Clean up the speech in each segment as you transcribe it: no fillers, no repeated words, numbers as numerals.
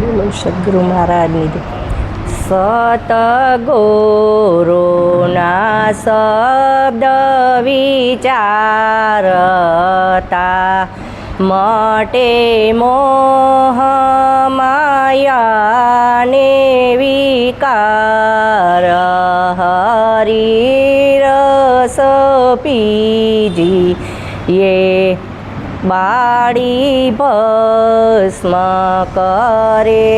બોલો સદગુરુ મહારાજની જય. સતગુરુના શબ્દ વિચારતા મટે મોહ માયાને વિકાર. હરિ રસ પીજી એ બાળી ભસ્મ કરે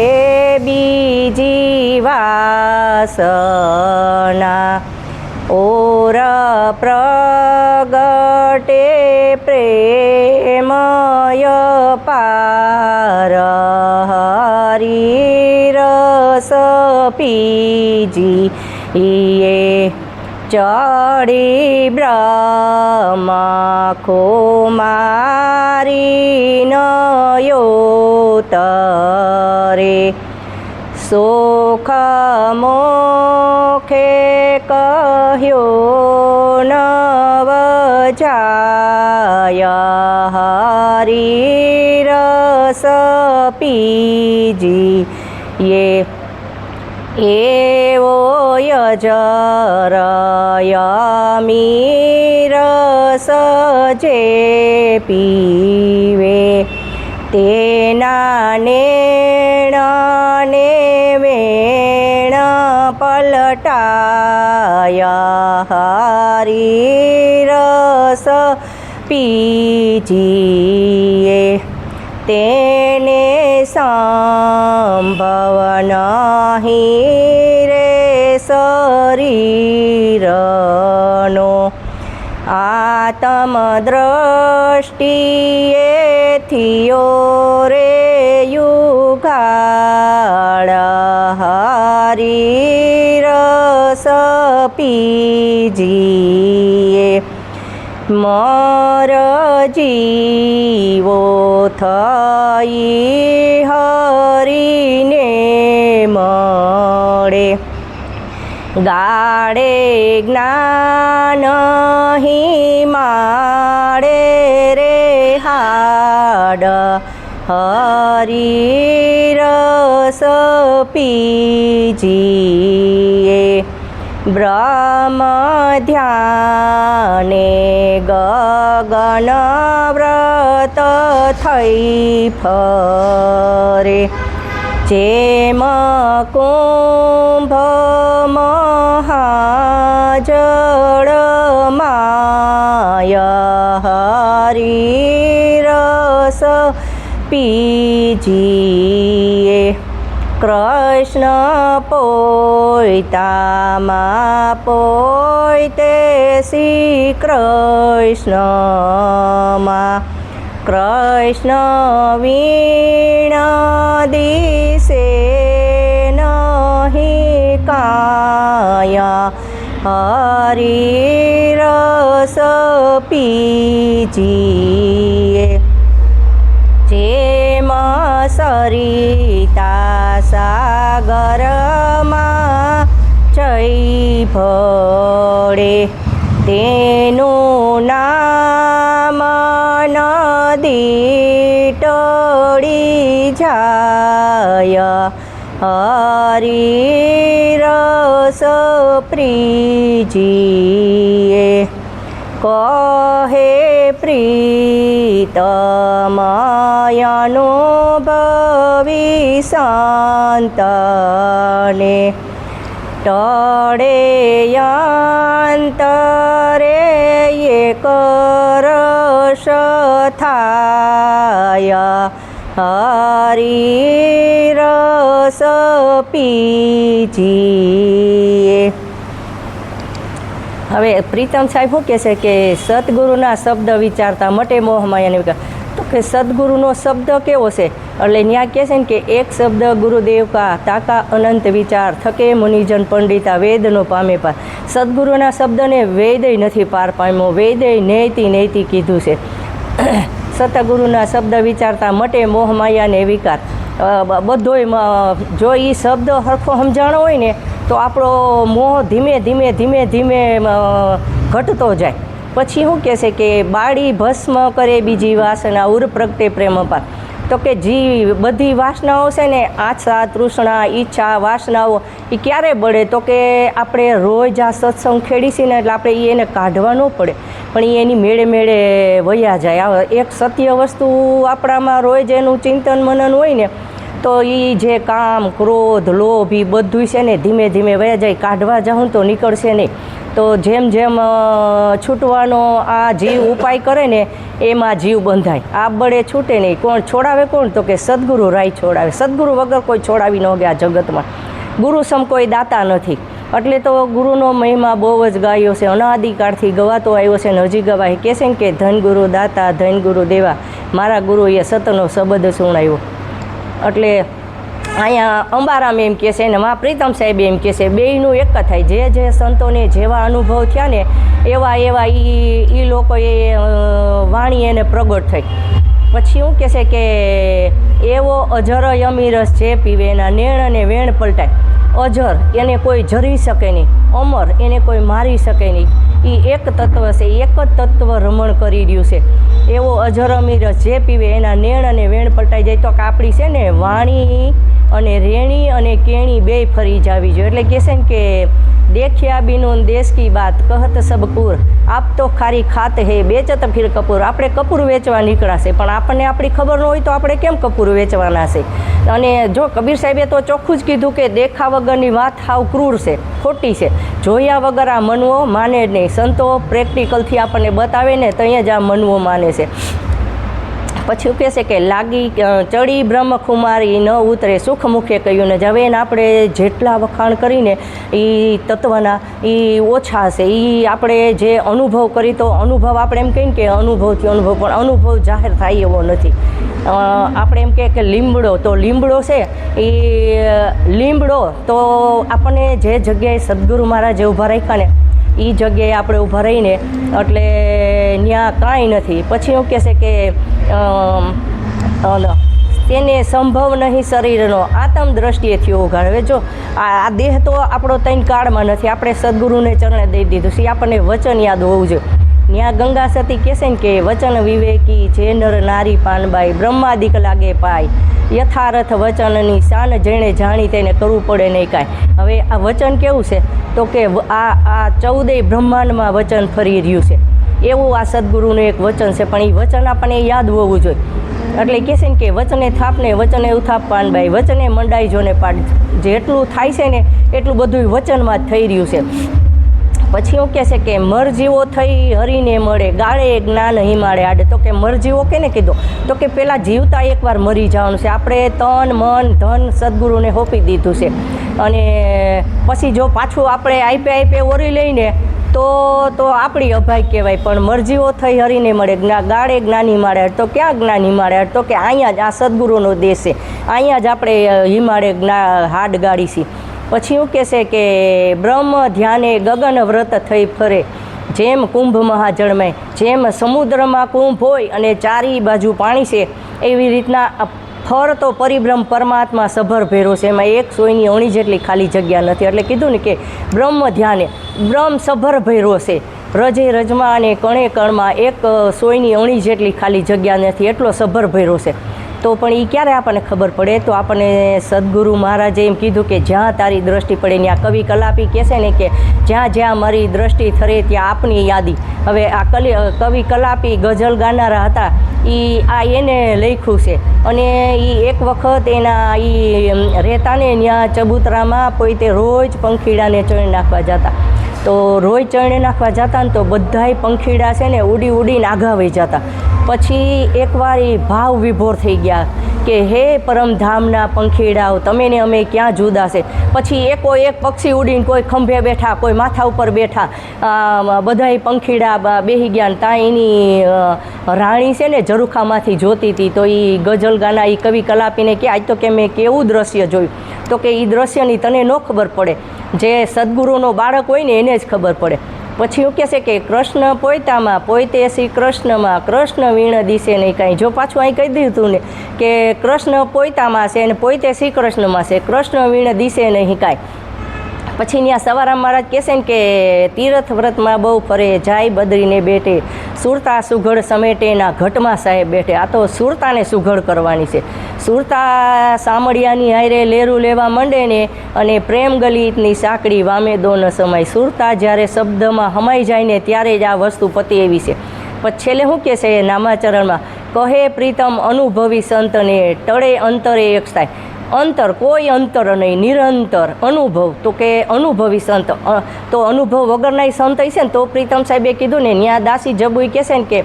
બીજી વાસના. ઓર પ્રગટે પ્રેમય પાર. હરિ રસ પીજી એ ચડી બ્રહ્મ કુમારી નયોતરે. સુખ મોખે કહ્યો નવ જાય. હરિ રસ પીજી એ એવો યજરયમી રસ જે પીવે તેના નેણને વેણ પલટાય. હરિ રસ પીજીએ તેને સંભવ નહીં રે શરીરનો. આત્મદ્રષ્ટિએ થયો રે યુગાળ. હરિ રસ પીજીએ મર જીવો થઈ હરિને મળે. ગાળે જ્ઞાન માળે રે હાડ. હરિ રસ પીજીએ બ્રહ્મ ધ્યાને ગગન વ્રત થઈ ફરે. જેમ કુંભ મહાજળ માય. હરિ રસ પીજીએ કૃષ્ણ પોયતામાં પોયતે શ્રી કૃષ્ણમાં. કૃષ્ણ વીણ દિશે નહીં કાયા. હરિ રસ પીજીએ જેમ સરિતા સાગરમાં જઈ ભળે. તેનું નામ નદી ટળી જાય. હરિ રસ પ્રીજીએ કહે પ્રીતમયનુભવી સંતને. ટળે અંતરે એક રસ થાય. હરિ રસ પીજીએ. હવે પ્રીતમ સાહેબ શું કહેશે કે સદગુરુના શબ્દ વિચારતા મટે મોહ માયાને વિકાર. તો કે સદગુરુનો શબ્દ કેવો છે એટલે ત્યાં કહે છે ને કે એક શબ્દ ગુરુદેવ કા તાકા અનંત વિચાર થકે મુનિજન પંડિતા વેદનો પામે પાર. સદગુરુના શબ્દને વેદય નથી પાર પામ્યો, વેદય નૈતિ નૈતિ કીધું છે. સતગુરુના શબ્દ વિચારતા મટે મોહ માયાને વિકાર. બધોય જો એ શબ્દ સરખો સમજાણો હોય ને તો આપણો મોહ ધીમે ધીમે ધીમે ધીમે ઘટતો જાય. પછી શું કહેશે કે બાળી ભસ્મ કરે બીજી વાસના ઉર પ્રગટે પ્રેમ અપાર. તો કે જી બધી વાસનાઓ છે ને આશા તૃષ્ણા ઈચ્છા વાસનાઓ એ ક્યારે બળે તો કે આપણે રોજ આ સત્સંગ ખેડીશી ને એટલે આપણે એને કાઢવા ન પડે પણ એ એની મેળે મેળે વયા જાય. એક સત્ય વસ્તુ આપણામાં રોજ એનું ચિંતન મનન હોય ને તો એ જે કામ ક્રોધ લોભ એ બધું છે ને ધીમે ધીમે વયા જાય. કાઢવા જાઉં તો નીકળશે નહીં. તો જેમ જેમ છૂટવાનો આ જીવ ઉપાય કરે ને એમાં જીવ બંધાય. આ બળે છૂટે નહીં. કોણ છોડાવે? કોણ? તો કે સદગુરુ રાય છોડાવે. સદગુરુ વગર કોઈ છોડાવી ન ગયા જગતમાં. ગુરુ સમ કોઈ દાતા નથી. એટલે તો ગુરુનો મહિમા બહુ જ ગાયો છે, અનાદિકાળથી ગવાતો આવ્યો છે ને હજી ગવાય. કહે છે ને કે ધન ગુરુ દાતા ધન ગુરુ દેવા, મારા ગુરુએ સતનો શબ્દ સુણાવ્યો. એટલે અહીંયા અંબારામ એમ કહે છે ને મા પ્રીતમ સાહેબ એમ કહે છે, બેયનું એક જ થાય. જે જે સંતોને જેવા અનુભવ થયા ને એવા એવા એ લોકોએ વાણી એને પ્રગટ થઈ. પછી શું કહે છે કે એવો અજર યમીરસ જે પીવે એના નેણ અને વેણ પલટાય. અજર એને કોઈ જરી શકે નહીં, અમર એને કોઈ મારી શકે નહીં. એ એક તત્વ છે, એક જ તત્વ રમણ કરી રહ્યું છે. એવો અજર અમીરસ જે પીવે એના નેણ અને વેણ પલટાઈ જાય. તો કે આપણી છે ને વાણી અને રેણી અને કેણી બેય ફરી જાવી જોઈએ. એટલે કહે છે ને કે દેખ્યા બિનુન દેશ કી બાત કહત સબ કૂર, આપ તો ખારી ખાત હે બેચત ફિર કપૂર. આપણે કપૂર વેચવા નીકળાશે પણ આપણને આપણી ખબર ન હોય તો આપણે કેમ કપૂર વેચવાના છે? અને જો કબીર સાહેબે તો ચોખ્ખું જ કીધું કે દેખા વગરની વાત હાવ ક્રૂર છે, ખોટી છે. જોયા વગર આ મનવો માને જ નહીં. સંતો પ્રેક્ટિકલથી આપણને બતાવે ને તો અહીંયા જ આ મનવો માને છે. પછી કહે છે કે લાગી ચડી બ્રહ્મકુમારી ન ઉતરે સુખ મુખે કહ્યું ને. હવે એને આપણે જેટલા વખાણ કરીને એ તત્વના એ ઓછા છે. એ આપણે જે અનુભવ કરી તો અનુભવ આપણે એમ કહીને કે અનુભવથી અનુભવ, પણ અનુભવ જાહેર થાય એવો નથી. આપણે એમ કહે કે લીમડો, તો લીમડો છે એ લીમડો તો આપણને જે જગ્યાએ સદગુરુ મહારાજે ઊભા રાખ્યા ને એ જગ્યાએ આપણે ઊભા રહીને એટલે ત્યાં કાંઈ નથી. પછી એવું કહેશે કે તેને સંભવ નહીં શરીરનો આત્મ દ્રષ્ટિએ થયો ઉઘાડ. હવે જો આ દેહ તો આપણો ત્રણ કાળમાં નથી, આપણે સદગુરુને ચરણે દઈ દીધું છે. આપણને વચન યાદ હોવું જોઈએ. ત્યાં ગંગા સતી કહેશે ને કે વચન વિવેકી જે નર નારી પાનબાઈ બ્રહ્માદિક લાગે પાય, યથાર્થ વચનની શાન જેણે જાણી તેને કરવું પડે નહીં કાંઈ. હવે આ વચન કેવું છે તો કે આ 14 બ્રહ્માંડમાં વચન ફરી રહ્યું છે એવું આ સદગુરુનું એક વચન છે. પણ એ વચન આપણને યાદ હોવું જોઈએ. એટલે કહે છે ને કે વચને થાપને વચને ઉથાપ પાનબાઈ, વચને મંડાઈ જોને પાડ. જેટલું થાય છે ને એટલું બધું વચનમાં જ થઈ રહ્યું છે. પછી એવું કહે છે કે મરજીવો થઈ હરીને મળે ગાળે જ્ઞાન હિમાળે આડે. તો કે મરજીવો કેને કીધો તો કે પહેલાં જીવતા એકવાર મરી જવાનું છે. આપણે તન મન ધન સદગુરુને સોંપી દીધું છે અને પછી જો પાછું આપણે આપે ઓરી લઈને તો આપણી અભાગ કહેવાય. પણ મરજીઓ થઈ હરીને મળે ગાળે જ્ઞાન હિમાળે. તો ક્યાં જ્ઞાન હિમાળે? તો કે અહીંયા જ આ સદગુરુનો દેશ છે, અહીંયા જ આપણે હિમાળે હાડ ગાડીશી. પછી એવું કહેશે કે બ્રહ્મ ધ્યાને ગગન વ્રત થઈ ફરે, જેમ કુંભ મહાજળમાં, જેમ સમુદ્રમાં કુંભ હોય અને ચારી બાજુ પાણી છે એવી રીતના ફરતો પરિબ્રહ્મ પરમાત્મા સભર ભેરો છે. એમાં 100ની અણી જેટલી ખાલી જગ્યા નથી. એટલે કીધું ને કે બ્રહ્મ ધ્યાને બ્રહ્મ સભર ભેરો છે. રજે રજમાં અને કણે કણમાં 100ની અણી જેટલી ખાલી જગ્યા નથી, એટલો સભર ભેરો છે. તો પણ એ ક્યારે આપણને ખબર પડે? તો આપણને સદગુરુ મહારાજે એમ કીધું કે જ્યાં તારી દ્રષ્ટિ પડે ત્યાં. કવિ કલાપી કહેશે ને કે જ્યાં જ્યાં મારી દ્રષ્ટિ થરે ત્યાં આપની યાદી. હવે આ કવિ કલાપી ગઝલ ગાનારા હતા એને લખ્યું છે. અને એ એક વખત એના રહેતા ને ત્યાં ચબૂતરામાં પોતે રોજ પંખીડાને ચણી નાખવા જતા. તો રોજ ચણી નાખવા જતા ને તો બધાય પંખીડા છે ને ઉડીને આઘા વહી જતા. પછી એકવાર એ ભાવ વિભોર થઈ ગયા કે હે પરમધામના પંખીડાઓ, તમે ને અમે ક્યાં જુદા છે. પછી એક પક્ષી ઉડીને કોઈ ખંભે બેઠા, કોઈ માથા ઉપર બેઠા, બધાય પંખીડા બેસી ગયા. ત્યાં એની રાણી છે ને ઝરૂખામાંથી જોતી હતી. તો એ ગઝલ ગાના એ કવિ કલાપીને કે આજ તો કે મેં કેવું દ્રશ્ય જોયું. તો કે એ દ્રશ્યની તને ન ખબર પડે, જે સદગુરુનો બાળક હોય ને એને જ ખબર પડે. પછી એવું કહેશે કે કૃષ્ણ પોયતામાં પોયતે શ્રી કૃષ્ણમાં, કૃષ્ણ વીણ દિશે નહીં કાંઈ. જો પાછું અહીં કહી દીધું ને કે કૃષ્ણ પોયતામાં છે અને પોયતે શ્રી કૃષ્ણમાં છે, કૃષ્ણ વીણ દિશે નહીં કાંઈ. પછી ત્યાં સવારામ મહારાજ કહેશે ને કે તીર્થ વ્રતમાં બહુ ફરે જાય બદરીને બેઠે સુરતા સુઘડ સમેટે ના ઘટમાં સાહેબ બેઠે. આ તો સુરતાને સુઘડ કરવાની છે. સુરતા સામળિયાની હારે લેરું લેવા માંડે ને અને પ્રેમ ગલીતની સાંકડી વામે દો ન સમાય. સુરતા જ્યારે શબ્દમાં હમાઈ જાય ને ત્યારે જ આ વસ્તુ પતી એવી છે. પછી છેલ્લે શું કહે છે નામાચરણમાં, કહે પ્રીતમ અનુભવી સંતને ટળે અંતરે એક થાય. અંતર કોઈ અંતર નહીં, નિરંતર અનુભવ. તો કે અનુભવી સંત, તો અનુભવ વગરના સંત હશે ને તો પ્રીતમ સાહેબે કીધું ને ત્યાં દાસી જબુઈ કહેશે ને કે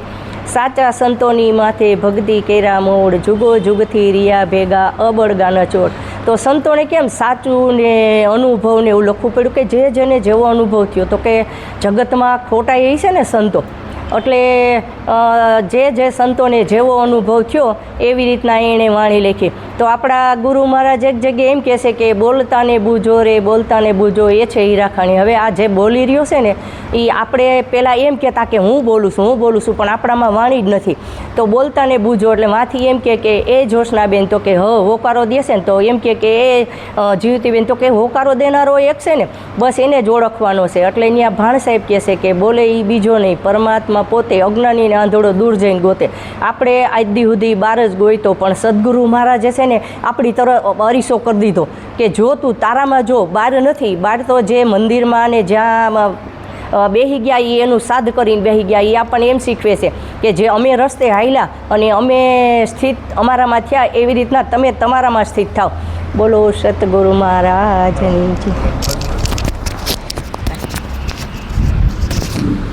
સાચા સંતોની માથે ભક્તિ કેરા મોડ જુગો જુગથી રિયા ભેગા અબળગાના ચોટ. તો સંતોને કેમ સાચું ને અનુભવ ને એવું લખવું પડ્યું કે જે જેને જેવો અનુભવ થયો. તો કે જગતમાં ખોટા એ છે ને સંતો, એટલે જે સંતોને જેવો અનુભવ થયો એવી રીતના એણે વાણી લખી. તો આપણા ગુરુ મહારાજ એક જગ્યાએ એમ કહેશે કે બોલતાને બૂજો રે બોલતાને બૂજો એ છે હીરાખાણી. હવે આ જે બોલી રહ્યો છે ને એ આપણે પહેલાં એમ કહેતા કે હું બોલું છું પણ આપણામાં વાણી જ નથી. તો બોલતાને બૂજો એટલે માથી એમ કે એ જોશનાબેન તો કે હોકારો દેશે ને તો એમ કે એ જીવતીબેન તો કે હોકારો દેનારો એક છે ને બસ એને જ ઓળખવાનો છે. એટલે અહીંયા ભાણ સાહેબ કહેશે કે બોલે એ બીજો નહીં, પરમાત્મા પોતે અજ્ઞાનીને આંધળો દૂર જઈને ગોતે. આપણે આજ દી સુધી બાર જ ગોઈતો પણ સદગુરુ મહારાજે છે ને આપણી તરફ અરીસો કરી દીધો કે જો તું તારામાં જો, બહાર નથી. બહાર તો જે મંદિરમાં અને જ્યાં બેહી ગયા એ એનું સાધ કરીને બેહી ગયા એ આપણને એમ શીખવે છે કે જે અમે રસ્તે હાલ્યા અને અમે સ્થિત અમારામાં થયા એવી રીતના તમે તમારામાં સ્થિત થાવ. બોલો સતગુરુ મહારાજની જય.